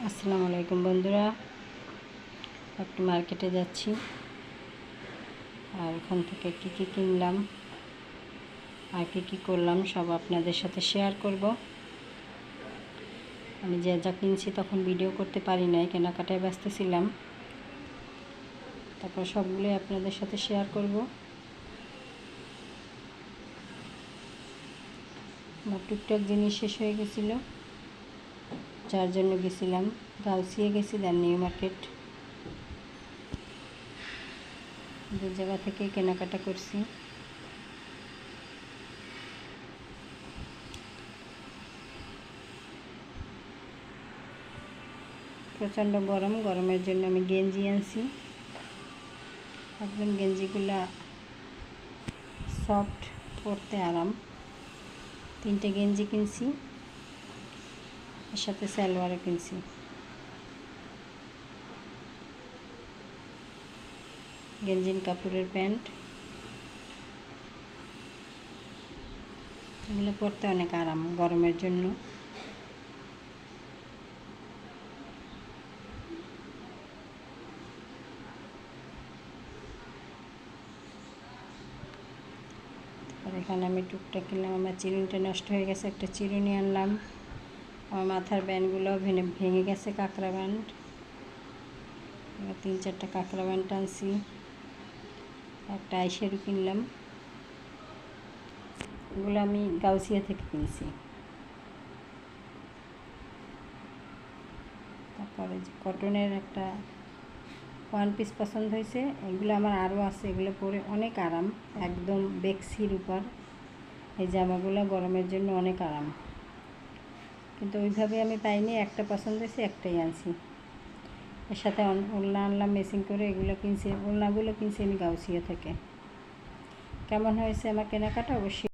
আসসালামু আলাইকুম বন্ধুরা, একটু মার্কেটে যাচ্ছি আর ওখান থেকে কী কী কিনলাম আর কী করলাম সব আপনাদের সাথে শেয়ার করব। আমি যা কিনছি তখন ভিডিও করতে পারি নাই, কেনাকাটায় ব্যস্ত ছিলাম। তারপর সবগুলোই আপনাদের সাথে শেয়ার করব। আমার টুকটাক জিনিস শেষ হয়ে গেছিলো, যার জন্য গেছিলাম গাউসিয়া গেছি, দেন নিউ মার্কেট, দু জায়গা থেকে কেনাকাটা করছি। প্রচণ্ড গরমের জন্য আমি গেঞ্জি আনছি। একদম গেঞ্জিগুলা সফট, পরতে আরাম। 3টে গেঞ্জি কিনছি, এর সাথে সালোয়ারও কিনছি। গেঞ্জিন কাপড়ের প্যান্ট, এগুলো পরতে অনেক আরাম গরমের জন্য। আর এখানে আমি টুকটাক কিনলাম। আমার চিরুনিটা নষ্ট হয়ে গেছে, একটা চিরুনি আনলাম। আমার মাথার ব্যান্ডগুলো ভেঙে গেছে, কাঁকড়া ব্যান্ড। 3-4টা কাঁকড়া ব্যান্ড আনছি, একটা আইশ্যাডো কিনলাম। এগুলো আমি গাউসিয়া থেকে কিনছি। তারপরে যে কটনের একটা 1 পিস পছন্দ হয়েছে। এগুলো আমার আরও আছে, এগুলো পরে অনেক আরাম, একদম বেক্সির উপর। এই জামাগুলো গরমের জন্য অনেক আরাম, কিন্তু ওইভাবে আমি পাইনি। একটা পছন্দ হয়েছে, একটাই আনছি। এর সাথে ওড়না আনলাম মেসিং করে। এগুলো কিনছি, ওড়নাগুলো কিনছি আমি গাউসিয়া থেকে। কেমন হয়েছে আমার কেনাকাটা অবশ্যই